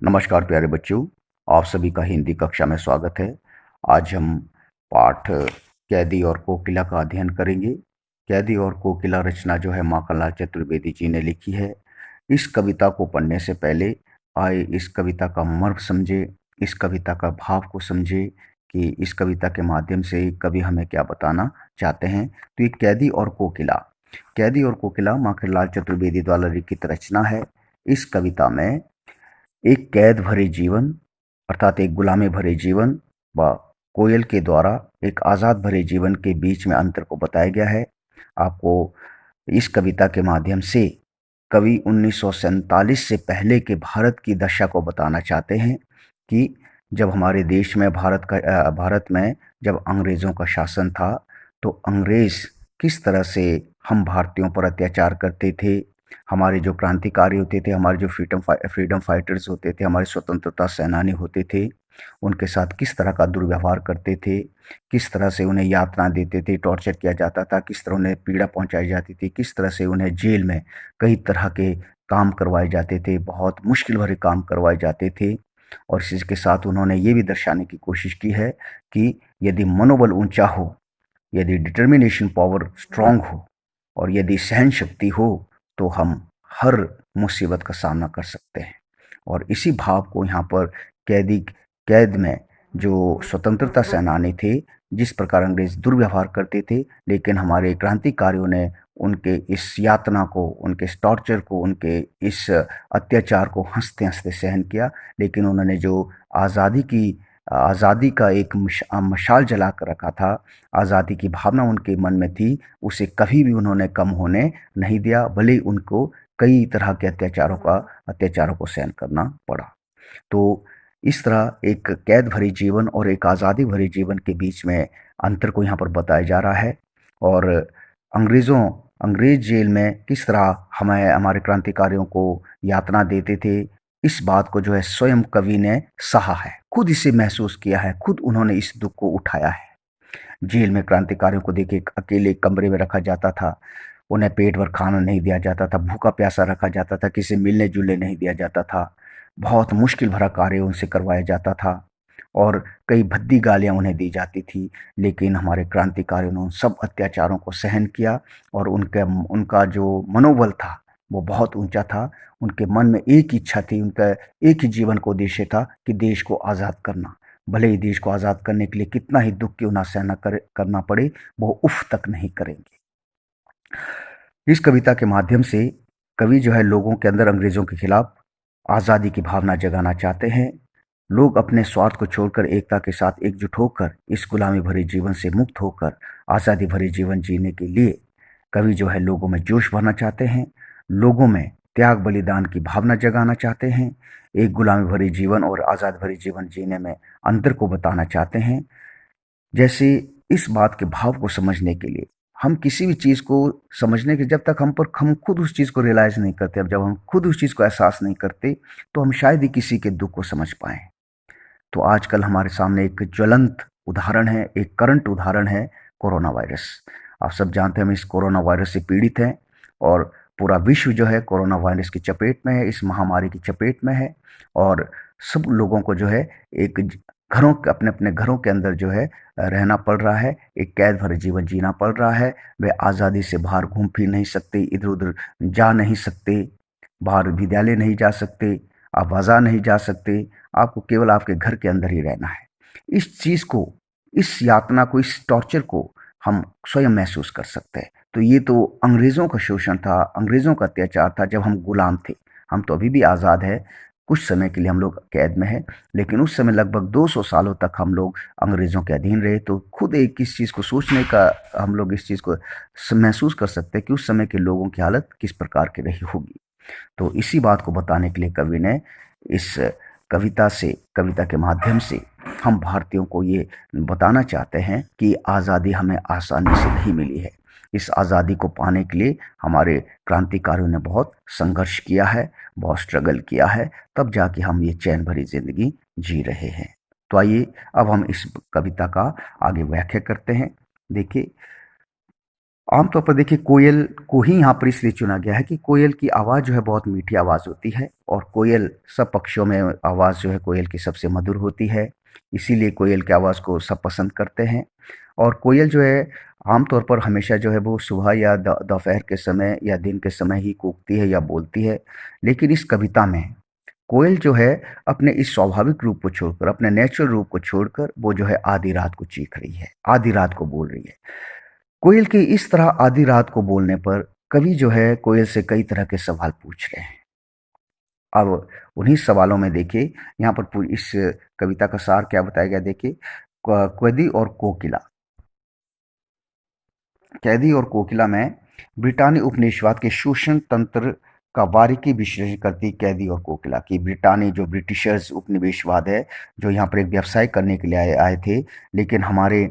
नमस्कार प्यारे बच्चों, आप सभी का हिंदी कक्षा में स्वागत है। आज हम पाठ कैदी और कोकिला का अध्ययन करेंगे। कैदी और कोकिला रचना जो है माखनलाल चतुर्वेदी जी ने लिखी है। इस कविता को पढ़ने से पहले आइए इस कविता का मर्म समझे, इस कविता का भाव को समझे कि इस कविता के माध्यम से कवि हमें क्या बताना चाहते हैं। तो ये कैदी और कोकिला माखनलाल चतुर्वेदी द्वारा लिखित रचना है। इस कविता में एक कैद भरे जीवन अर्थात एक गुलामी भरे जीवन व कोयल के द्वारा एक आज़ाद भरे जीवन के बीच में अंतर को बताया गया है। आपको इस कविता के माध्यम से कवि 1947 से पहले के भारत की दशा को बताना चाहते हैं कि जब हमारे देश में भारत में जब अंग्रेज़ों का शासन था, तो अंग्रेज़ किस तरह से हम भारतीयों पर अत्याचार करते थे। हमारे जो क्रांतिकारी होते थे, हमारे जो फ्रीडम फाइटर्स होते थे, हमारे स्वतंत्रता सेनानी होते थे, उनके साथ किस तरह का दुर्व्यवहार करते थे, किस तरह से उन्हें यातना देते थे, टॉर्चर किया जाता था, किस तरह उन्हें पीड़ा पहुंचाई जाती थी, किस तरह से उन्हें जेल में कई तरह के काम करवाए जाते थे, बहुत मुश्किल भरे काम करवाए जाते थे। और इसी के साथ उन्होंने ये भी दर्शाने की कोशिश की है कि यदि मनोबल ऊंचा हो, यदि डिटर्मिनेशन पावर स्ट्रांग हो और यदि सहन शक्ति हो, तो हम हर मुसीबत का सामना कर सकते हैं। और इसी भाव को यहाँ पर कैदी कैद में जो स्वतंत्रता सेनानी थे, जिस प्रकार अंग्रेज दुर्व्यवहार करते थे, लेकिन हमारे क्रांतिकारियों ने उनके इस यातना को, उनके इस टॉर्चर को, उनके इस अत्याचार को हंसते हंसते सहन किया। लेकिन उन्होंने जो आज़ादी का एक मशाल जला कर रखा था, आज़ादी की भावना उनके मन में थी, उसे कभी भी उन्होंने कम होने नहीं दिया, भले ही उनको कई तरह के अत्याचारों को सहन करना पड़ा। तो इस तरह एक कैद भरी जीवन और एक आज़ादी भरे जीवन के बीच में अंतर को यहाँ पर बताया जा रहा है। और अंग्रेज जेल में किस तरह हमें हमारे क्रांतिकारियों को यातना देते थे, इस बात को जो है स्वयं कवि ने सहा है, खुद इसे महसूस किया है, खुद उन्होंने इस दुख को उठाया है। जेल में क्रांतिकारियों को देखिए अकेले कमरे में रखा जाता था, उन्हें पेट भर खाना नहीं दिया जाता था, भूखा प्यासा रखा जाता था, किसी मिलने जुलने नहीं दिया जाता था, बहुत मुश्किल भरा कार्य उनसे करवाया जाता था और कई भद्दी गालियां उन्हें दी जाती थी। लेकिन हमारे क्रांतिकारियों ने उन सब अत्याचारों को सहन किया और उनका जो मनोबल था वो बहुत ऊंचा था। उनके मन में एक इच्छा थी, उनका एक ही जीवन का उद्देश्य था कि देश को आज़ाद करना। भले ही देश को आज़ाद करने के लिए कितना ही दुख क्यों ना करना पड़े, वो उफ तक नहीं करेंगे। इस कविता के माध्यम से कवि जो है लोगों के अंदर अंग्रेजों के खिलाफ आज़ादी की भावना जगाना चाहते हैं। लोग अपने स्वार्थ को छोड़कर एकता के साथ एकजुट होकर इस गुलामी भरे जीवन से मुक्त होकर आज़ादी भरे जीवन जीने के लिए कवि जो है लोगों में जोश भरना चाहते हैं, लोगों में त्याग बलिदान की भावना जगाना चाहते हैं, एक गुलामी भरे जीवन और आज़ाद भरे जीवन जीने में अंतर को बताना चाहते हैं। जैसे इस बात के भाव को समझने के लिए हम किसी भी चीज़ को समझने के जब तक हम खुद उस चीज़ को रियलाइज़ नहीं करते, अब जब हम खुद उस चीज़ को एहसास नहीं करते, तो हम शायद ही किसी के दुख को समझ पाएँ। तो आजकल हमारे सामने एक ज्वलंत उदाहरण है, एक करंट उदाहरण है कोरोना वायरस। आप सब जानते हैं हम इस कोरोना वायरस से पीड़ित हैं और पूरा विश्व जो है कोरोना वायरस की चपेट में है, इस महामारी की चपेट में है। और सब लोगों को जो है एक अपने अपने घरों के अंदर जो है रहना पड़ रहा है, एक कैद भरे जीवन जीना पड़ रहा है। वे आज़ादी से बाहर घूम फिर नहीं सकते, इधर उधर जा नहीं सकते, बाहर विद्यालय नहीं जा सकते, आप बाजार नहीं जा सकते, आपको केवल आपके घर के अंदर ही रहना है। इस चीज़ को, इस यातना को, इस टॉर्चर को हम स्वयं महसूस कर सकते हैं। तो ये तो अंग्रेज़ों का शोषण था, अंग्रेज़ों का अत्याचार था जब हम गुलाम थे। हम तो अभी भी आज़ाद हैं, कुछ समय के लिए हम लोग कैद में हैं, लेकिन उस समय लगभग 200 सालों तक हम लोग अंग्रेज़ों के अधीन रहे। तो खुद एक इस चीज़ को सोचने का हम लोग इस चीज़ को महसूस कर सकते हैं कि उस समय के लोगों की हालत किस प्रकार की रही होगी। तो इसी बात को बताने के लिए कवि ने इस कविता के माध्यम से हम भारतीयों को ये बताना चाहते हैं कि आज़ादी हमें आसानी से नहीं मिली है। इस आज़ादी को पाने के लिए हमारे क्रांतिकारियों ने बहुत संघर्ष किया है, बहुत स्ट्रगल किया है, तब जाके हम ये चैन भरी ज़िंदगी जी रहे हैं। तो आइए अब हम इस कविता का आगे व्याख्या करते हैं। देखिए, आमतौर पर देखिए कोयल को ही यहाँ पर इसलिए चुना गया है कि कोयल की आवाज़ जो है बहुत मीठी आवाज़ होती है और कोयल सब पक्षियों में आवाज़ जो है कोयल की सबसे मधुर होती है। इसीलिए कोयल की आवाज़ को सब पसंद करते हैं। और कोयल जो है आमतौर पर हमेशा जो है वो सुबह या दोपहर के समय या दिन के समय ही कूकती है या बोलती है। लेकिन इस कविता में कोयल जो है अपने इस स्वाभाविक रूप को छोड़कर, अपने नेचुरल रूप को छोड़कर वो जो है आधी रात को चीख रही है, आधी रात को बोल रही है। कोयल के इस तरह आधी रात को बोलने पर कवि जो है कोयल से कई तरह के सवाल पूछ रहे हैं। अब उन्हीं सवालों में देखिए यहाँ पर पूरी इस कविता का सार क्या बताया गया, देखिए कैदी और कोकिला। कैदी और कोकिला में ब्रिटानी उपनिवेशवाद के शोषण तंत्र का बारीकी विश्लेषण करती कैदी और कोकिला की। ब्रिटानी जो ब्रिटिशर्स उपनिवेशवाद है, जो यहाँ पर एक व्यवसाय करने के लिए आए थे, लेकिन हमारे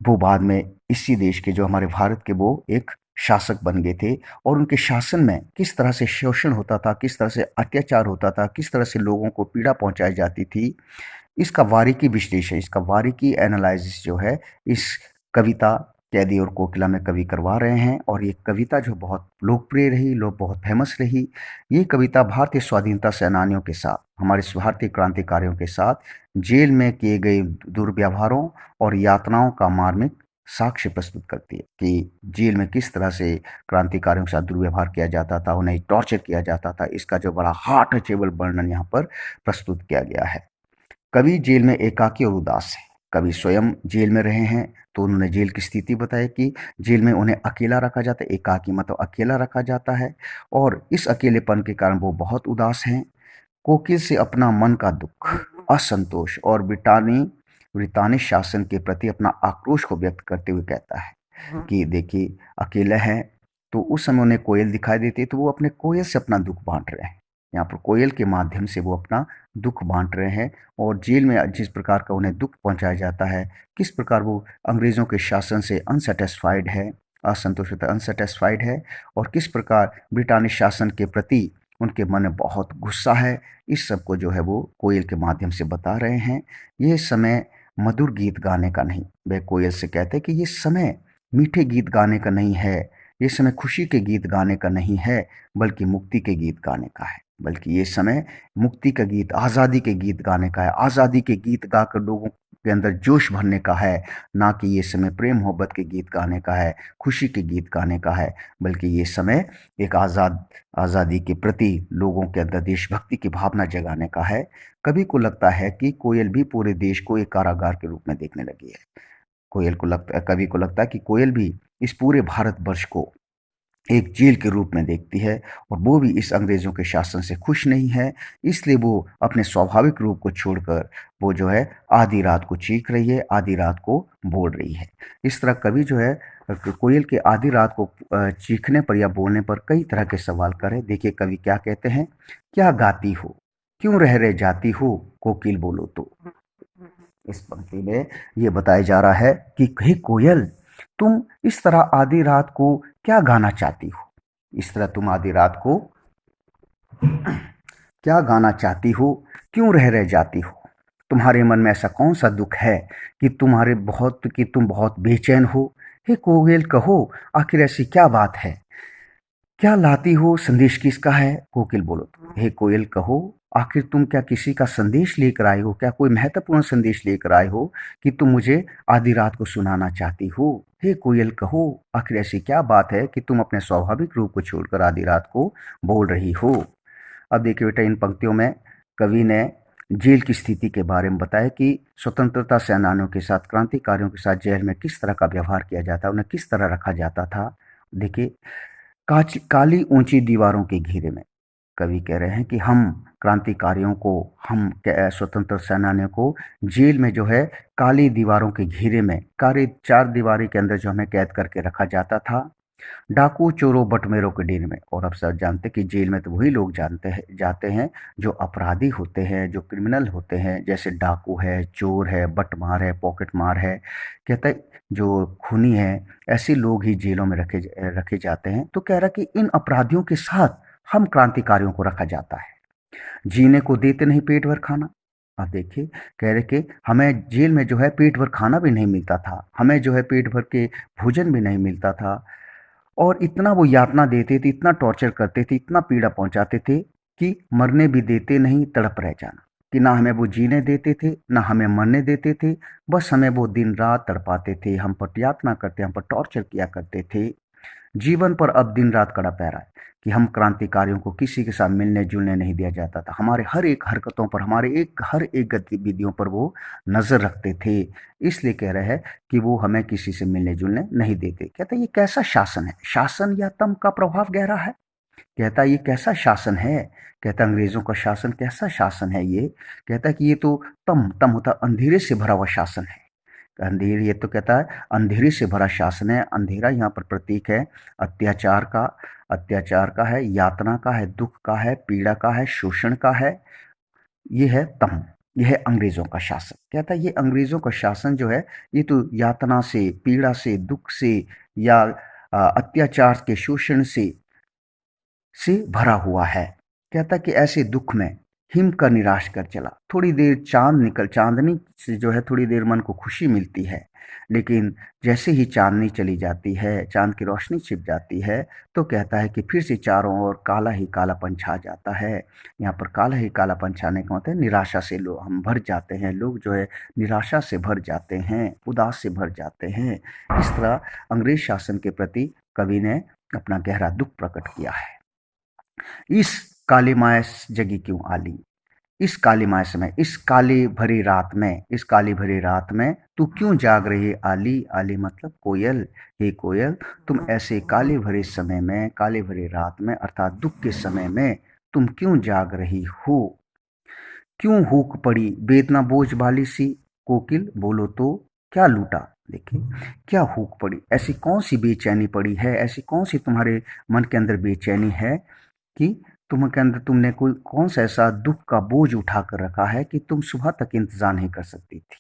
वो बाद में इसी देश के, जो हमारे भारत के, वो एक शासक बन गए थे। और उनके शासन में किस तरह से शोषण होता था, किस तरह से अत्याचार होता था, किस तरह से लोगों को पीड़ा पहुंचाई जाती थी, इसका बारीकी विश्लेषण, इसका बारीकी एनालिसिस जो है इस कविता कैदी और कोकिला में कवि करवा रहे हैं। और ये कविता जो बहुत लोकप्रिय रही, लोग बहुत फेमस रही। ये कविता भारतीय स्वाधीनता सेनानियों के साथ, हमारे भारतीय क्रांतिकारियों के साथ जेल में किए गए दुर्व्यवहारों और यातनाओं का मार्मिक साक्ष्य प्रस्तुत करती है कि जेल में किस तरह से क्रांतिकारियों के साथ दुर्व्यवहार किया जाता था, उन्हें टॉर्चर किया जाता था। इसका जो बड़ा हार्ट टचेबल वर्णन यहाँ पर प्रस्तुत किया गया है। कवि जेल में एकाकी और उदास है। कवि स्वयं जेल में रहे हैं, तो उन्होंने जेल की स्थिति बताई कि जेल में उन्हें अकेला रखा जाता है, एकाकी मतलब अकेला रखा जाता है, और इस अकेलेपन के कारण वो बहुत उदास हैं। कोकिल से अपना मन का दुख, असंतोष और ब्रिटानिश शासन के प्रति अपना आक्रोश को व्यक्त करते हुए कहता है कि देखिए अकेला है। तो उस समय उन्हें कोयल दिखाई देती है, तो वो अपने कोयल से अपना दुख बांट रहे हैं। यहाँ पर कोयल के माध्यम से वो अपना दुख बांट रहे हैं। और जेल में जिस प्रकार का उन्हें दुख पहुंचाया जाता है, किस प्रकार वो अंग्रेज़ों के शासन से अनसेटिस्फाइड है, असंतुष्ट अनसेटिस्फाइड है, और किस प्रकार ब्रिटानिश शासन के प्रति उनके मन में बहुत गुस्सा है, इस सब को जो है वो कोयल के माध्यम से बता रहे हैं। ये समय मधुर गीत गाने का नहीं, वे कोयल से कहते हैं कि ये समय मीठे गीत गाने का नहीं है, ये समय खुशी के गीत गाने का नहीं है, बल्कि मुक्ति के गीत गाने का है। बल्कि ये समय मुक्ति का गीत, आज़ादी के गीत गाने का है, आज़ादी के गीत गाकर लोगों के अंदर जोश भरने का है। ना कि ये समय प्रेम मोहब्बत के गीत गाने का है, खुशी के गीत गाने का है, बल्कि ये समय एक आज़ादी के प्रति लोगों के अंदर देशभक्ति की भावना जगाने का है। कवि को लगता है कि कोयल भी पूरे देश को एक कारागार के रूप में देखने लगी है। कवि को लगता है कि कोयल भी इस पूरे भारतवर्ष को एक जेल के रूप में देखती है, और वो भी इस अंग्रेज़ों के शासन से खुश नहीं है। इसलिए वो अपने स्वाभाविक रूप को छोड़कर वो जो है आधी रात को चीख रही है, आधी रात को बोल रही है। इस तरह कवि जो है कोयल के आधी रात को चीखने पर या बोलने पर कई तरह के सवाल करे। देखिए कवि क्या कहते हैं, क्या गाती हो, क्यों रह जाती हो, कोकिल बोलो तो। इस पंक्ति में ये बताया जा रहा है कि हे कोयल, तुम इस तरह आधी रात को क्या गाना चाहती हो, इस तरह तुम आधी रात को क्या गाना चाहती हो, क्यों रह जाती हो, तुम्हारे मन में ऐसा कौन सा दुख है कि तुम बहुत बेचैन हो। हे कोयल कहो, आखिर ऐसी क्या बात है, क्या लाती हो, संदेश किसका है, कोकिल बोलो तो। हे कोयल कहो, आखिर तुम क्या किसी का संदेश लेकर आए हो, क्या कोई महत्वपूर्ण संदेश लेकर आए हो कि तुम मुझे आधी रात को सुनाना चाहती हो। हे कोयल कहो, आखिर ऐसी क्या बात है कि तुम अपने स्वाभाविक रूप को छोड़कर आधी रात को बोल रही हो। अब देखिए बेटा, इन पंक्तियों में कवि ने जेल की स्थिति के बारे में बताया कि स्वतंत्रता सेनानियों के साथ, क्रांतिकारियों के साथ जेल में किस तरह का व्यवहार किया जाता, उन्हें किस तरह रखा जाता था। देखिए काली ऊंची दीवारों के घेरे में कवि कह रहे हैं कि हम क्रांतिकारियों को, हम स्वतंत्र सेनानियों को जेल में जो है काली दीवारों के घेरे में, काली चार दीवारी के अंदर जो हमें कैद करके रखा जाता था, डाकू चोरों बटमेरों के डेरे में। और अब सब जानते हैं कि जेल में तो वही लोग जाते हैं जो अपराधी होते हैं, जो क्रिमिनल होते हैं, जैसे डाकू है, चोर है, बटमार है, पॉकेट मार है, कहते हैं जो खूनी है, ऐसे लोग ही जेलों में रखे जाते हैं। तो कह रहा कि इन अपराधियों के साथ हम क्रांतिकारियों को रखा जाता है। जीने को देते नहीं पेट भर खाना, आप देखिए, कह रहे कि हमें जेल में जो है पेट भर खाना भी नहीं मिलता था, हमें जो है पेट भर के भोजन भी नहीं मिलता था, और इतना वो यातना देते थे, इतना टॉर्चर करते थे, इतना पीड़ा पहुंचाते थे कि मरने भी देते नहीं, तड़प रह जाना, कि ना हमें वो जीने देते थे, ना हमें मरने देते थे, बस हमें वो दिन रात तड़पाते थे, हम पर यातना करते, हम पर टॉर्चर किया करते थे। जीवन पर अब दिन रात कड़ा पहरा है कि हम क्रांतिकारियों को किसी के साथ मिलने जुलने नहीं दिया जाता था, हमारे हर एक हरकतों पर, हमारे हर एक गतिविधियों पर वो नज़र रखते थे। इसलिए कह रहे हैं कि वो हमें किसी से मिलने जुलने नहीं देते। कहता है ये कैसा शासन है, शासन या तम का प्रभाव गहरा है। कहता है ये कैसा शासन है, कहता अंग्रेजों का शासन कैसा शासन है ये। कहता है कि ये तो तम तम होता अंधेरे से भरा हुआ शासन है। अंधेर, ये तो कहता है अंधेरे से भरा शासन है। अंधेरा यहाँ पर प्रतीक है अत्याचार का, अत्याचार का है, यातना का है, दुख का है, पीड़ा का है, शोषण का है। ये है तम, यह है अंग्रेजों का शासन। कहता है ये अंग्रेजों का शासन जो है ये तो यातना से, पीड़ा से, दुख से, या अत्याचार के शोषण से भरा हुआ है। कहता कि ऐसे दुख में हिम कर निराश कर चला। थोड़ी देर चांदनी से जो है थोड़ी देर मन को खुशी मिलती है, लेकिन जैसे ही चांदनी चली जाती है, चांद की रोशनी छिप जाती है, तो कहता है कि फिर से चारों ओर काला ही कालापन छा जाता है। यहाँ पर काला ही कालापन छाने का मतलब निराशा से लोग हम भर जाते हैं, लोग जो है निराशा से भर जाते हैं, उदास से भर जाते हैं। इस तरह अंग्रेज शासन के प्रति कवि ने अपना गहरा दुख प्रकट किया है। इस काली माय जगी क्यों आली, इस काली माय समय, इस काली भरी रात में, इस काली भरी रात में तू क्यों जाग रही है आली। आली मतलब कोयल। हे कोयल, तुम ऐसे काले भरे समय में, काले भरी रात में अर्थात दुख के समय में तुम क्यों जाग रही हो। क्यों हुक पड़ी वेदना बोझ वाली सी, कोकिल बोलो तो क्या लूटा। देखिए, क्या हुक पड़ी, ऐसी कौन सी बेचैनी पड़ी है, ऐसी कौन सी तुम्हारे मन के अंदर बेचैनी है कि के अंदर तुमने कोई कौन सा ऐसा दुख का बोझ उठा कर रखा है कि तुम सुबह तक इंतजार नहीं कर सकती थी।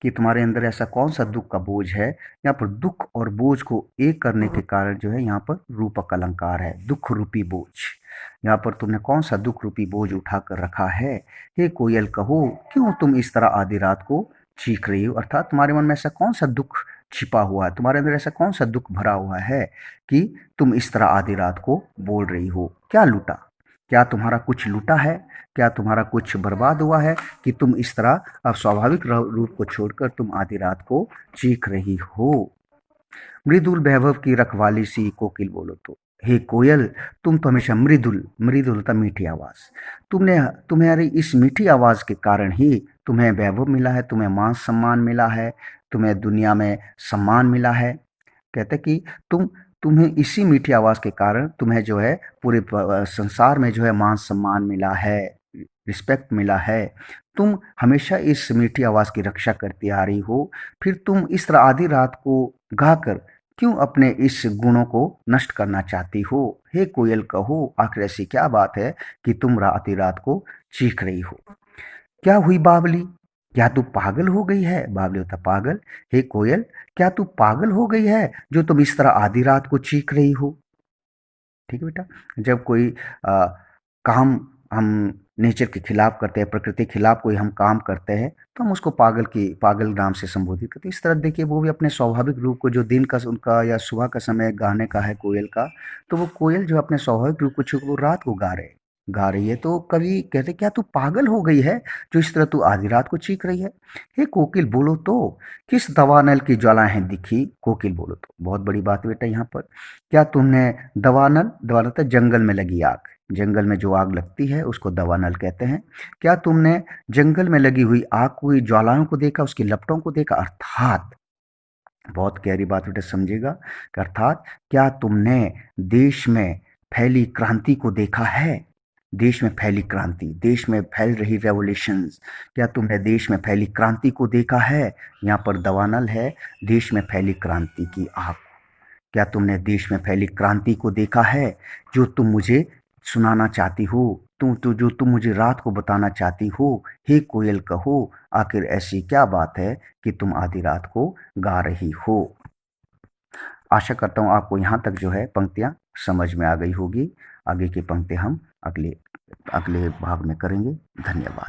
कि तुम्हारे अंदर ऐसा कौन सा दुख का बोझ है। यहाँ पर दुख और बोझ को एक करने के कारण जो है यहाँ पर रूपक अलंकार है, दुख रूपी बोझ। यहाँ पर तुमने कौन सा दुख रूपी बोझ उठा कर रखा है। हे कोयल कहो, क्यों तुम इस तरह आधी रात को चीख रही हो, अर्थात तुम्हारे मन में ऐसा कौन सा दुख छिपा हुआ है, तुम्हारे अंदर ऐसा कौन सा दुख भरा हुआ है कि तुम इस तरह आधी रात को बोल रही हो। क्या लूटा, क्या तुम्हारा कुछ लूटा है, क्या तुम्हारा कुछ बर्बाद हुआ है कि तुम इस तरह अब स्वाभाविक रूप को छोड़कर तुम आधी रात को चीख रही हो। मृदुल वैभव की रखवाली सी कोकिल बोलो तो। हे कोयल, तुम तो हमेशा मृदुल, मृदुल होता मीठी आवाज, तुमने तुम्हारी इस मीठी आवाज के कारण ही तुम्हें वैभव मिला है, तुम्हें मान सम्मान मिला है, तुम्हें दुनिया में सम्मान मिला है। कहते कि तुम्हें इसी मीठी आवाज के कारण तुम्हें जो है पूरे संसार में जो है मान सम्मान मिला है, रिस्पेक्ट मिला है। तुम हमेशा इस मीठी आवाज की रक्षा करती आ रही हो, फिर तुम इस तरह आधी रात को गाकर क्यों अपने इस गुणों को नष्ट करना चाहती हो। हे कोयल कहो, आखिर ऐसी क्या बात है कि तुम आधी रात को चीख रही हो। क्या हुई बावली, क्या तू पागल हो गई है। बावली होता पागल। हे कोयल, क्या तू पागल हो गई है जो तुम इस तरह आधी रात को चीख रही हो। ठीक है बेटा, जब कोई काम हम नेचर के खिलाफ करते हैं, प्रकृति के खिलाफ कोई हम काम करते हैं, तो हम उसको पागल नाम से संबोधित करते हैं। इस तरह देखिए, वो भी अपने स्वाभाविक रूप को, जो दिन का उनका या सुबह का समय गाने का है कोयल का, तो वो कोयल जो अपने स्वाभाविक रूप को छोड़ वो रात को गा रही है। तो कवि कहते क्या तू पागल हो गई है जो इस तरह तू आधी रात को चीख रही है। हे कोकिल बोलो तो, किस दवानल की ज्वालाएं दिखी। कोकिल बोलो तो, बहुत बड़ी बात है बेटा यहाँ पर। क्या तुमने दवानल, दवानल तो जंगल में लगी आग, जंगल में जो आग लगती है उसको दवानल कहते हैं। क्या तुमने जंगल में लगी हुई आग को, ज्वालाओं को देखा, उसकी लपटों को देखा। अर्थात बहुत गहरी बात बेटा समझेगा कि अर्थात क्या तुमने देश में फैली क्रांति को देखा है। देश में फैली क्रांति, देश में फैल रही रेवोल्यूशंस, क्या तुमने देश में फैली क्रांति को देखा है। यहाँ पर दवानल है देश में फैली क्रांति की आग। क्या तुमने देश में फैली क्रांति को देखा है जो तुम मुझे सुनाना चाहती हो, जो तुम मुझे रात को बताना चाहती हो। हे कोयल कहो, आखिर ऐसी क्या बात है कि तुम आधी रात को गा रही हो। आशा करता हूँ आपको यहाँ तक जो है पंक्तियाँ समझ में आ गई होगी। आगे की पंक्ति हम अगले अगले भाग में करेंगे। धन्यवाद।